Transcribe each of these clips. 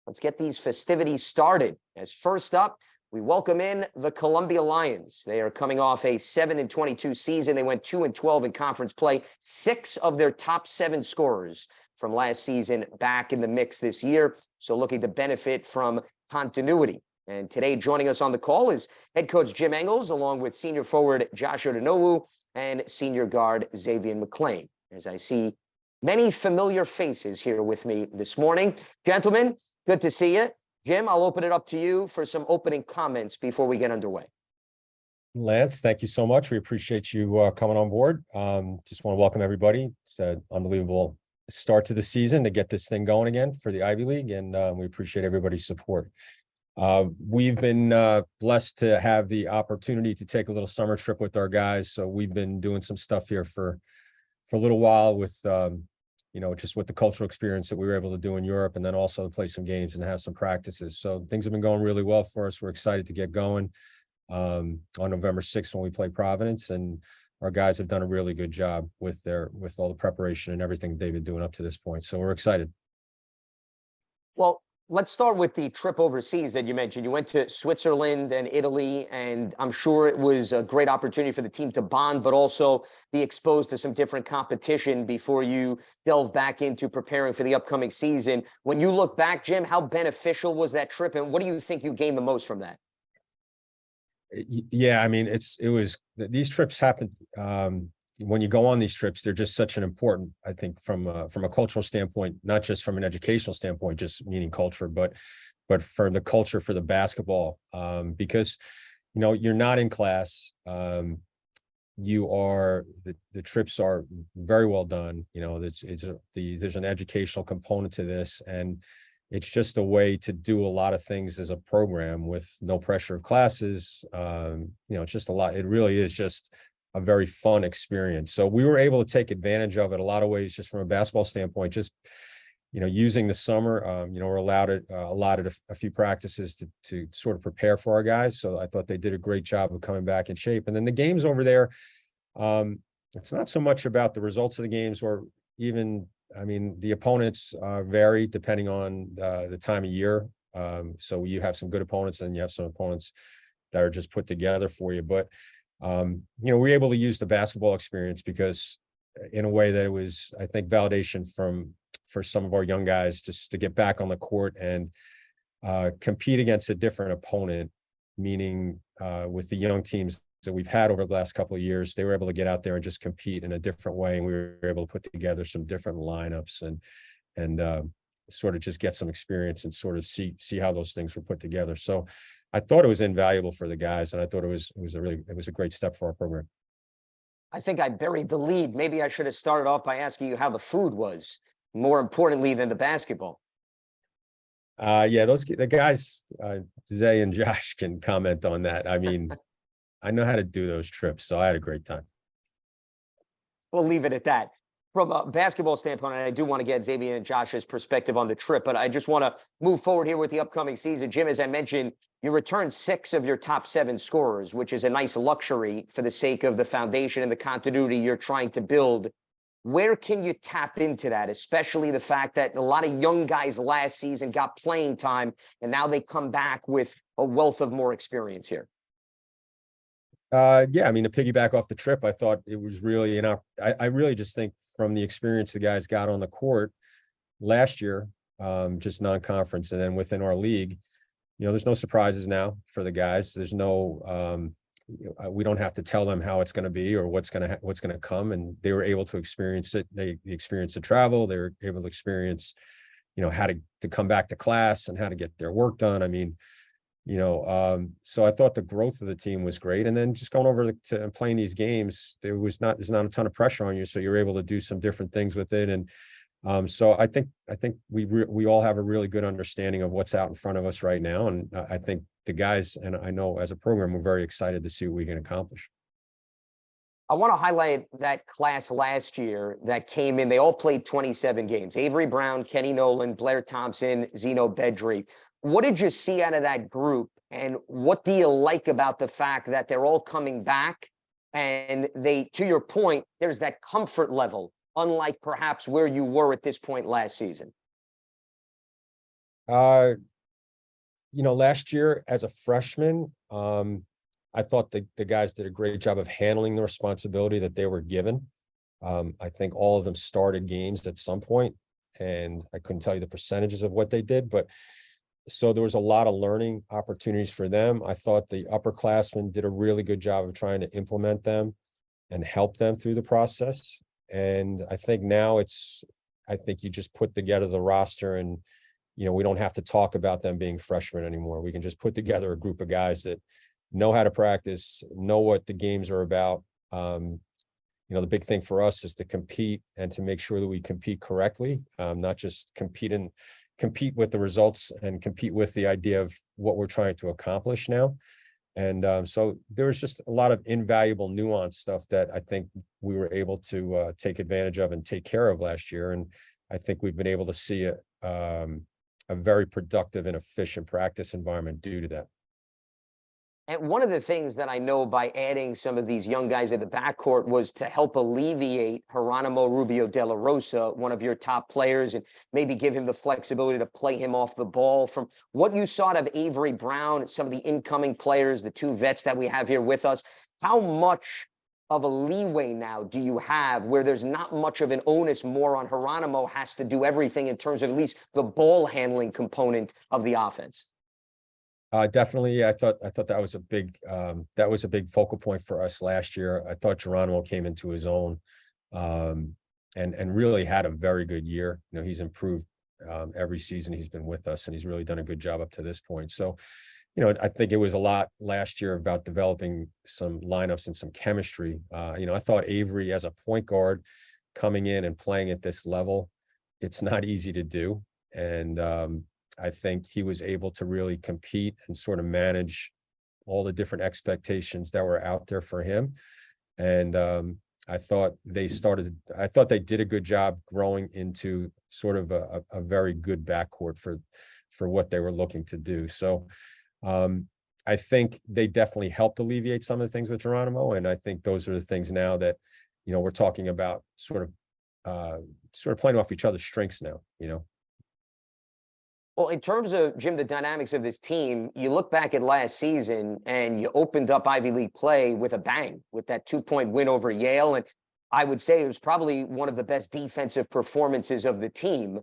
Let's get these festivities started. As first up, we welcome in the Columbia Lions. They are coming off a 7-22 season. They went 2-12 in conference play. 6 of their top 7 scorers from last season back in the mix this year. So looking to benefit from continuity. And today joining us on the call is head coach Jim Engels, along with senior forward Josh Odunowu and senior guard Xavier McLean. As I see many familiar faces here with me this morning. Gentlemen, good to see you. Jim, I'll open it up to you for some opening comments before we get underway. Lance, thank you so much. We appreciate you coming on board. Just want to welcome everybody. It's an unbelievable start to the season to get this thing going again for the Ivy League, and we appreciate everybody's support. We've been blessed to have the opportunity to take a little summer trip with our guys. So we've been doing some stuff here for a little while with, just with the cultural experience that we were able to do in Europe, and then also to play some games and have some practices. So things have been going really well for us. We're excited to get going on November 6th when we play Providence, and our guys have done a really good job with all the preparation and everything they've been doing up to this point. So we're excited. Well, let's start with the trip overseas that you mentioned. You went to Switzerland and Italy, and I'm sure it was a great opportunity for the team to bond, but also be exposed to some different competition before you delve back into preparing for the upcoming season. When you look back, Jim, how beneficial was that trip, and what do you think you gained the most from that? Yeah, I mean, these trips happen. When you go on these trips, they're just such an important, I think, from a cultural standpoint, not just from an educational standpoint, just meaning culture, but for the culture for the basketball, because, you're not in class. The trips are very well done. There's an educational component to this, and it's just a way to do a lot of things as a program with no pressure of classes. It's just a lot. It really is just a very fun experience. So we were able to take advantage of it a lot of ways, just from a basketball standpoint, just, using the summer, we're allotted a few practices to sort of prepare for our guys. So I thought they did a great job of coming back in shape. And then the games over there, it's not so much about the results of the games, or even, the opponents vary depending on the time of year. So you have some good opponents and you have some opponents that are just put together for you. But we're able to use the basketball experience because in a way that it was, I think, validation for some of our young guys just to get back on the court and compete against a different opponent, meaning with the young teams that we've had over the last couple of years, they were able to get out there and just compete in a different way. And we were able to put together some different lineups and sort of just get some experience and sort of see how those things were put together. So I thought it was invaluable for the guys, and I thought it was a great step for our program. I think I buried the lead. Maybe I should have started off by asking you how the food was, more importantly than the basketball. Yeah, the guys, Zay and Josh, can comment on that. I mean, I know how to do those trips, so I had a great time. We'll leave it at that. From a basketball standpoint, and I do want to get Xavier and Josh's perspective on the trip, but I just want to move forward here with the upcoming season. Jim, as I mentioned, you returned 6 of your top 7 scorers, which is a nice luxury for the sake of the foundation and the continuity you're trying to build. Where can you tap into that, especially the fact that a lot of young guys last season got playing time, and now they come back with a wealth of more experience here? Yeah, to piggyback off the trip, I thought it was really I really just think from the experience the guys got on the court last year, just non-conference, and then within our league, there's no surprises now for the guys. There's no, we don't have to tell them how it's going to be or what's going to come, and they were able to experience it. They experienced the travel. They were able to experience, how to come back to class and how to get their work done. So I thought the growth of the team was great. And then just going over to playing these games, there's not a ton of pressure on you. So you're able to do some different things with it. And so I think we all have a really good understanding of what's out in front of us right now. And I think the guys, and I know as a program, we're very excited to see what we can accomplish. I want to highlight that class last year that came in. They all played 27 games. Avery Brown, Kenny Nolan, Blair Thompson, Zeno Bedry. What did you see out of that group? And what do you like about the fact that they're all coming back and to your point, there's that comfort level, unlike perhaps where you were at this point last season? Uh, last year as a freshman, I thought the guys did a great job of handling the responsibility that they were given. I think all of them started games at some point, and I couldn't tell you the percentages of what they did, but so there was a lot of learning opportunities for them. I thought the upperclassmen did a really good job of trying to implement them and help them through the process. And I think now I think you just put together the roster and, we don't have to talk about them being freshmen anymore. We can just put together a group of guys that know how to practice, know what the games are about. The big thing for us is to compete and to make sure that we compete correctly, not just compete with the results and compete with the idea of what we're trying to accomplish now. And so there was just a lot of invaluable nuance stuff that I think we were able to take advantage of and take care of last year. And I think we've been able to see a very productive and efficient practice environment due to that. And one of the things that I know by adding some of these young guys at the backcourt was to help alleviate Geronimo Rubio de la Rosa, one of your top players, and maybe give him the flexibility to play him off the ball. From what you saw out of Avery Brown, some of the incoming players, the two vets that we have here with us, how much of a leeway now do you have where there's not much of an onus more on Geronimo has to do everything in terms of at least the ball handling component of the offense? Definitely. I thought that was a big focal point for us last year. I thought Geronimo came into his own, and really had a very good year. He's improved every season he's been with us, and he's really done a good job up to this point. So, I think it was a lot last year about developing some lineups and some chemistry. I thought Avery as a point guard coming in and playing at this level, it's not easy to do. And I think he was able to really compete and sort of manage all the different expectations that were out there for him. And I thought they did a good job growing into sort of a very good backcourt for what they were looking to do. So I think they definitely helped alleviate some of the things with Geronimo. And I think those are the things now that, we're talking about sort of playing off each other's strengths now. Well, in terms of, Jim, the dynamics of this team, you look back at last season and you opened up Ivy League play with a bang with that 2-point win over Yale. And I would say it was probably one of the best defensive performances of the team.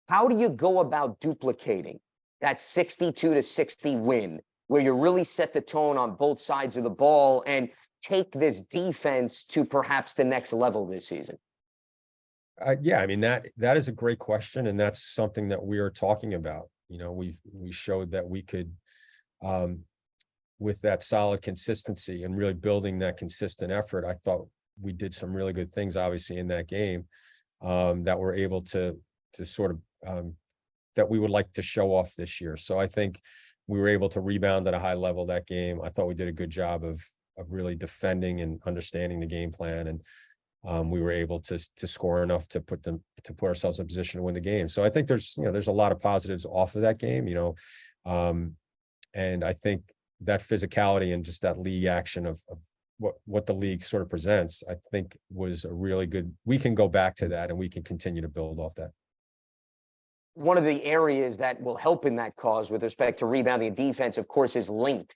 How do you go about duplicating that 62-60 win where you really set the tone on both sides of the ball and take this defense to perhaps the next level this season? Yeah, I mean, that is a great question, and that's something that we are talking about. We showed that we could, with that solid consistency and really building that consistent effort. I thought we did some really good things, obviously, in that game, that we're able to sort of that we would like to show off this year. So I think we were able to rebound at a high level that game. I thought we did a good job of really defending and understanding the game plan, and we were able to score enough to put ourselves in a position to win the game. So I think there's a lot of positives off of that game, and I think that physicality and just that league action of what the league sort of presents, I think was a really good. We can go back to that and we can continue to build off that. One of the areas that will help in that cause with respect to rebounding and defense, of course, is length.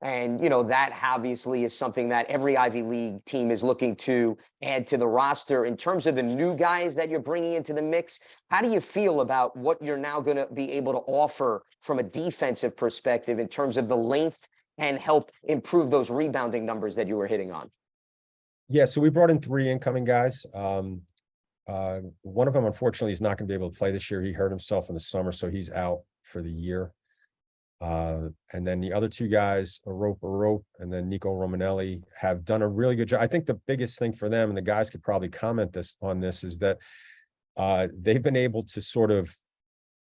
And, that obviously is something that every Ivy League team is looking to add to the roster. In terms of the new guys that you're bringing into the mix, how do you feel about what you're now going to be able to offer from a defensive perspective in terms of the length and help improve those rebounding numbers that you were hitting on? Yeah, so we brought in 3 incoming guys. One of them, unfortunately, is not going to be able to play this year. He hurt himself in the summer, so he's out for the year. And then the other 2 guys, Arope and then Nico Romanelli, have done a really good job. I think the biggest thing for them, and the guys could probably comment on this, is that they've been able to sort of,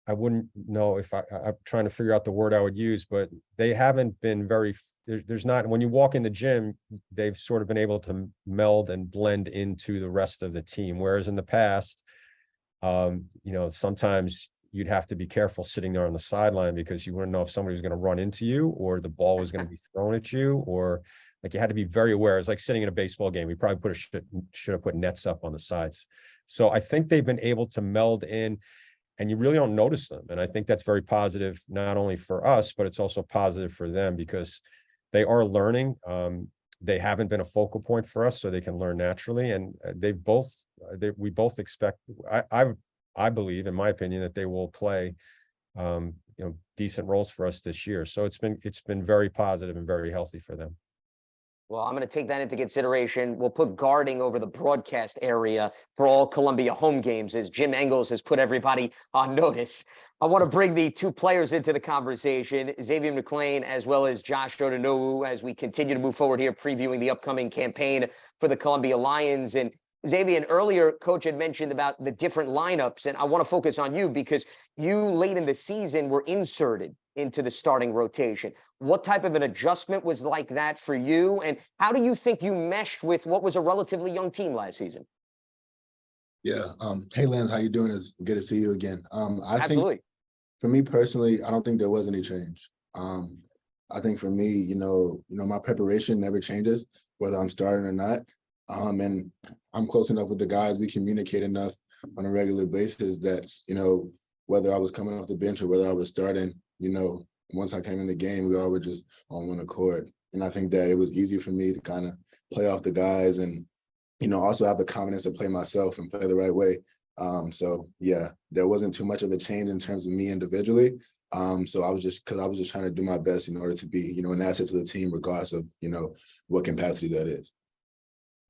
I wouldn't know if I'm trying to figure out the word I would use, but they haven't been there's not, when you walk in the gym, they've sort of been able to meld and blend into the rest of the team. Whereas in the past, sometimes you'd have to be careful sitting there on the sideline because you wouldn't know if somebody was going to run into you or the ball was going to be thrown at you, or like you had to be very aware. It's like sitting in a baseball game. We probably should have put nets up on the sides. So I think they've been able to meld in. and you really don't notice them. And I think that's very positive, not only for us, but it's also positive for them because they are learning. They haven't been a focal point for us, so they can learn naturally. And we both expect, I believe, in my opinion, that they will play, decent roles for us this year. So it's been very positive and very healthy for them. Well, I'm going to take that into consideration. We'll put guarding over the broadcast area for all Columbia home games, as Jim Engels has put everybody on notice. I want to bring the two players into the conversation, Xavier McLean as well as Josh Odonowu, as we continue to move forward here, previewing the upcoming campaign for the Columbia Lions. And Xavier, earlier, Coach had mentioned about the different lineups, and I want to focus on you because you, late in the season, were inserted into the starting rotation. What type of an adjustment was like that for you, and how do you think you meshed with what was a relatively young team last season? Yeah. Hey, Lance, how you doing? It's good to see you again. Absolutely. Think for me personally, I don't think there was any change. I think for me, my preparation never changes, whether I'm starting or not. And I'm close enough with the guys. We communicate enough on a regular basis that, whether I was coming off the bench or whether I was starting, once I came in the game, we all were just on one accord. And I think that it was easy for me to kind of play off the guys and, also have the confidence to play myself and play the right way. So yeah, there wasn't too much of a change in terms of me individually. So I was just trying to do my best in order to be, an asset to the team, regardless of, what capacity that is.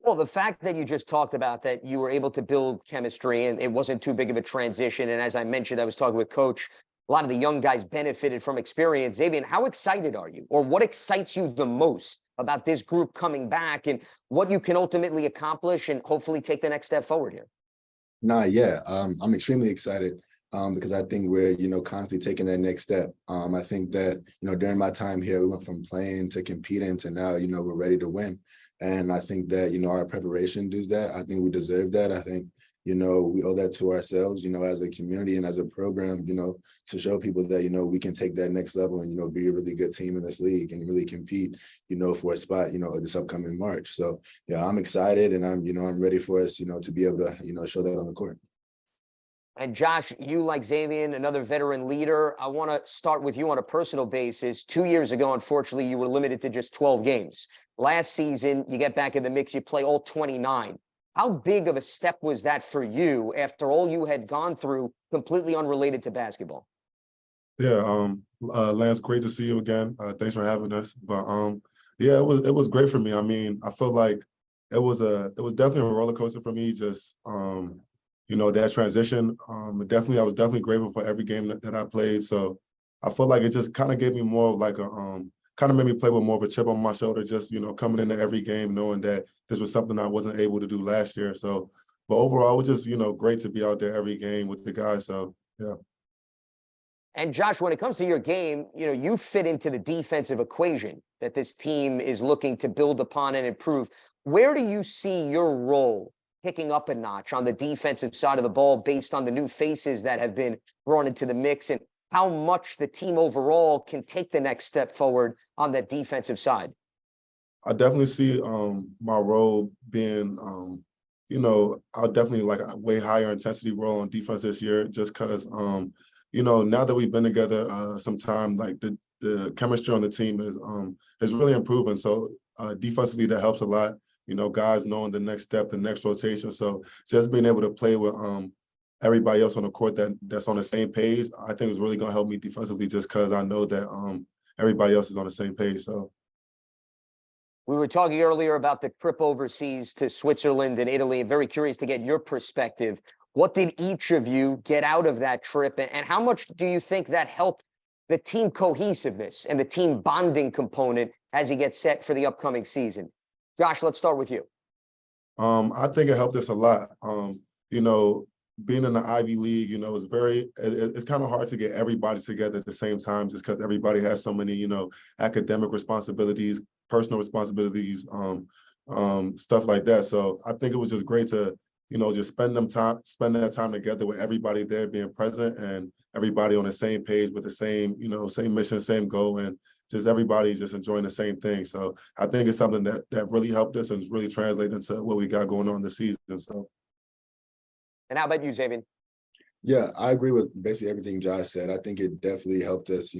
Well, the fact that you just talked about that you were able to build chemistry and it wasn't too big of a transition. And as I mentioned, I was talking with Coach, a lot of the young guys benefited from experience. Xavier, how excited are you, or what excites you the most about this group coming back and what you can ultimately accomplish and hopefully take the next step forward here? I'm extremely excited because I think we're, constantly taking that next step. I think that, during my time here, we went from playing to competing to now, we're ready to win. And I think that, our preparation does that. I think we deserve that. I think, we owe that to ourselves, as a community and as a program, to show people that, we can take that next level and, be a really good team in this league and really compete, for a spot, this upcoming March. So, yeah, I'm excited and I'm ready for us, to be able to, show that on the court. And Josh, you, like Xavier, another veteran leader, I want to start with you on a personal basis. 2 years ago, unfortunately, you were limited to just 12 games. Last season, you get back in the mix, you play all 29. How big of a step was that for you after all you had gone through, completely unrelated to basketball? Yeah, Lance, great to see you again. Thanks for having us. But yeah, it was great for me. I mean, I feel like it was definitely a roller coaster for me. Just that transition. I was definitely grateful for every game that I played. So I feel like it just kind of gave me more of like a kind of made me play with more of a chip on my shoulder. Just coming into every game knowing that this was something I wasn't able to do last year. So, but overall, it was just great to be out there every game with the guys. So yeah. And Josh, when it comes to your game, you fit into the defensive equation that this team is looking to build upon and improve. Where do you see your role picking up a notch on the defensive side of the ball based on the new faces that have been brought into the mix, and how much the team overall can take the next step forward on that defensive side? I definitely see my role being, I'll definitely like a way higher intensity role on defense this year, just because, now that we've been together some time, like the chemistry on the team is really improving. So defensively, that helps a lot. Guys knowing the next step, the next rotation. So just being able to play with everybody else on the court that's on the same page, I think is really going to help me defensively, just because I know that everybody else is on the same page. So. We were talking earlier about the trip overseas to Switzerland and Italy. I'm very curious to get your perspective. What did each of you get out of that trip, and how much do you think that helped the team cohesiveness and the team bonding component as you get set for the upcoming season? Josh, let's start with you. I think it helped us a lot. Being in the Ivy League, it's kind of hard to get everybody together at the same time, just because everybody has so many, academic responsibilities, personal responsibilities, stuff like that. So I think it was just great to, just spend that time together with everybody there being present and everybody on the same page with the same, same mission, same goal, and just everybody just enjoying the same thing. So I think it's something that really helped us and is really translating into what we got going on this season. So. And how about you, Xavier? Yeah, I agree with basically everything Josh said. I think it definitely helped us,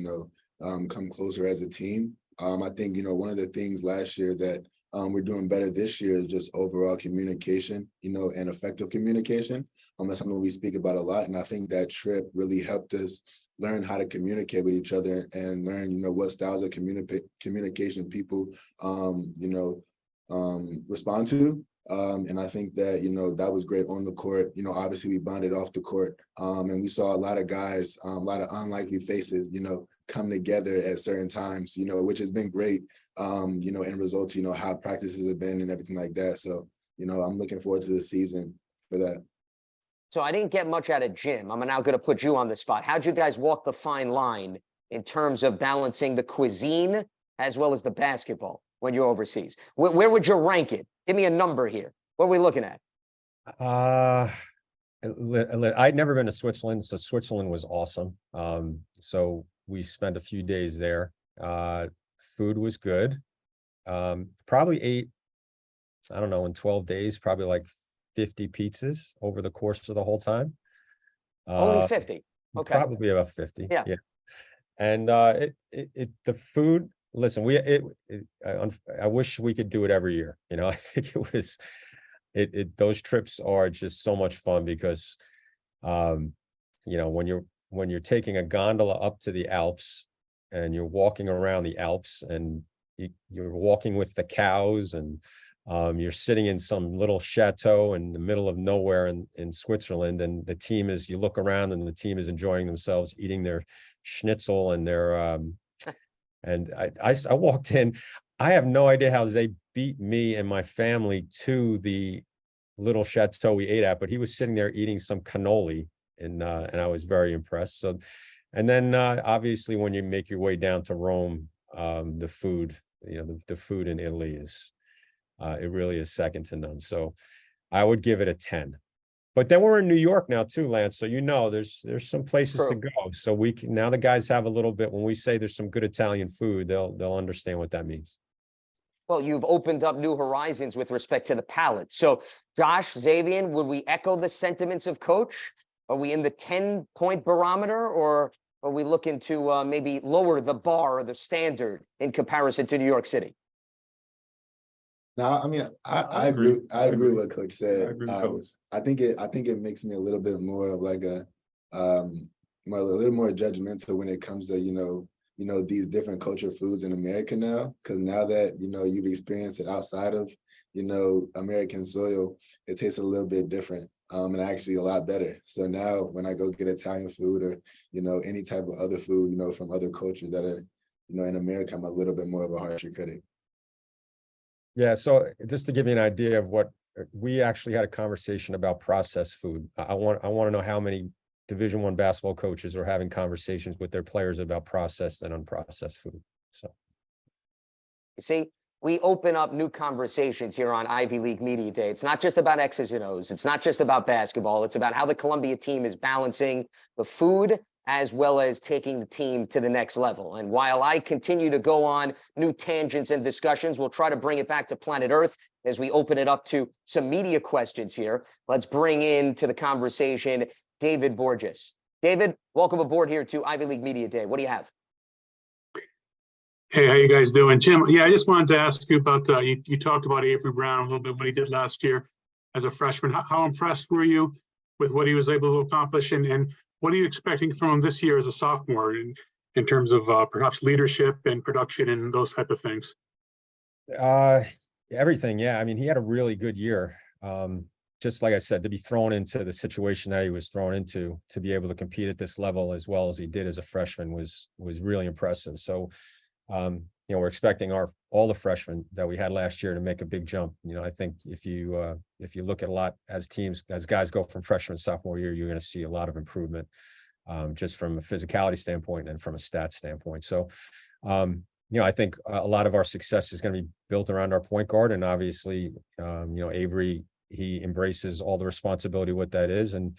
come closer as a team. I think, one of the things last year that we're doing better this year is just overall communication, and effective communication. That's something we speak about a lot. And I think that trip really helped us learn how to communicate with each other and learn, what styles of communication people, respond to. And I think that, that was great on the court. Obviously we bonded off the court. And we saw a lot of guys, a lot of unlikely faces, come together at certain times, which has been great, in results, how practices have been and everything like that. So, I'm looking forward to the season for that. So I didn't get much out of Jim. I'm now going to put you on the spot. How'd you guys walk the fine line in terms of balancing the cuisine as well as the basketball when you're overseas? Where would you rank it? Give me a number here. What are we looking at? I'd never been to Switzerland, so Switzerland was awesome. So we spent a few days there. Food was good. Probably ate, I don't know, in 12 days, probably like 50 pizzas over the course of the whole time. Only 50. Okay. Probably about 50. Yeah. And the food, listen, I wish we could do it every year. I think those trips are just so much fun because, when you're taking a gondola up to the Alps and you're walking around the Alps and you're walking with the cows and you're sitting in some little chateau in the middle of nowhere in Switzerland, and you look around and the team is enjoying themselves, eating their schnitzel and their, and I walked in, I have no idea how they beat me and my family to the little chateau we ate at, but he was sitting there eating some cannoli and I was very impressed. So, and then obviously when you make your way down to Rome, the food, the food in Italy is, it really is second to none. So I would give it a 10. But then we're in New York now too, Lance. So there's some places to go. So now the guys have a little bit, when we say there's some good Italian food, they'll understand what that means. Well, you've opened up new horizons with respect to the palate. So Josh, Xavier, would we echo the sentiments of Coach? Are we in the 10-point barometer, or are we looking to maybe lower the bar or the standard in comparison to New York City? No, I mean, I agree. I agree with what Coach said. I agree with Coach. I think it makes me a little bit more of like a little more judgmental when it comes to these different culture foods in America now, because now that you've experienced it outside of American soil, it tastes a little bit different, and actually a lot better. So now when I go get Italian food or any type of other food from other cultures that are in America, I'm a little bit more of a harsher critic. Yeah, so just to give you an idea of what we actually had a conversation about processed food. I want to know how many Division I basketball coaches are having conversations with their players about processed and unprocessed food. So, you see, we open up new conversations here on Ivy League Media Day. It's not just about X's and O's. It's not just about basketball. It's about how the Columbia team is balancing the food as well as taking the team to the next level. And while I continue to go on new tangents and discussions, we'll try to bring it back to planet Earth as we open it up to some media questions here. Let's bring into the conversation David Borges. David, welcome aboard here to Ivy League Media Day. What do you have? Hey, how you guys doing? Jim, yeah, I just wanted to ask you about, you talked about Avery Brown a little bit, what he did last year as a freshman. How impressed were you with what he was able to accomplish? And what are you expecting from him this year as a sophomore in terms of perhaps leadership and production and those type of things? Everything, yeah. I mean, he had a really good year. Just like I said, to be thrown into the situation that he was thrown into, to be able to compete at this level as well as he did as a freshman was really impressive. So, we're expecting all the freshmen that we had last year to make a big jump. I think if you look at a lot as guys go from freshman to sophomore year, you're going to see a lot of improvement, just from a physicality standpoint and from a stats standpoint. So, I think a lot of our success is going to be built around our point guard, and obviously, Avery, he embraces all the responsibility what that is, and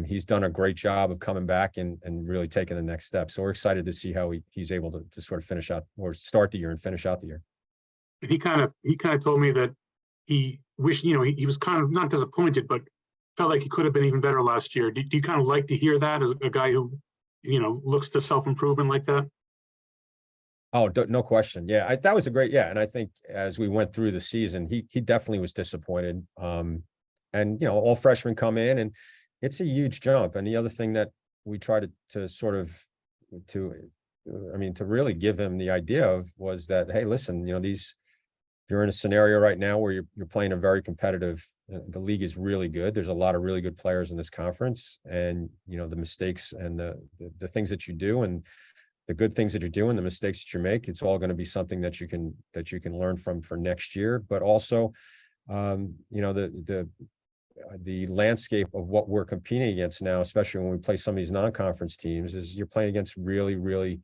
he's done a great job of coming back and really taking the next step. So we're excited to see how he's able to sort of finish out or start the year and finish out the year. And he kind of told me that he wished, he was kind of not disappointed, but felt like he could have been even better last year. Do you kind of like to hear that as a guy who, looks to self-improvement like that? Oh, no question. Yeah, that was a great, and I think as we went through the season, he definitely was disappointed. And all freshmen come in, and it's a huge jump. And the other thing that we tried to sort of to really give him the idea of was that, hey, listen, you're in a scenario right now where you're playing a very competitive. The league is really good. There's a lot of really good players in this conference, and the mistakes and the things that you do and the good things that you're doing, the mistakes that you make, it's all going to be something that you can learn from for next year. But also, the landscape of what we're competing against now, especially when we play some of these non-conference teams, is you're playing against really, really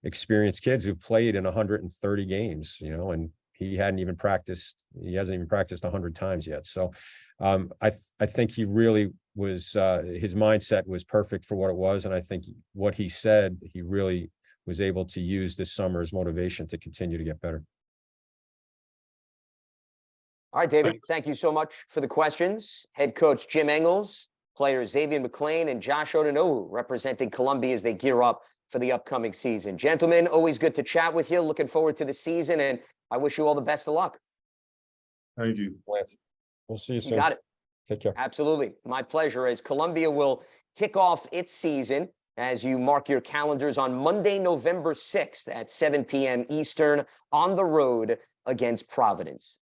experienced kids who've played in 130 games, and he hasn't even practiced 100 times yet. So I think he really was, his mindset was perfect for what it was. And I think what he said, he really was able to use this summer as motivation to continue to get better. All right, David, Thanks. thank you so much for the questions. Head coach Jim Engels, players Xavier McLean and Josh Odonowu representing Columbia as they gear up for the upcoming season. Gentlemen, always good to chat with you. Looking forward to the season, and I wish you all the best of luck. Thank you. Lance, we'll see you soon. You got it. Take care. Absolutely. My pleasure, as Columbia will kick off its season as you mark your calendars on Monday, November 6th at 7 p.m. Eastern on the road against Providence.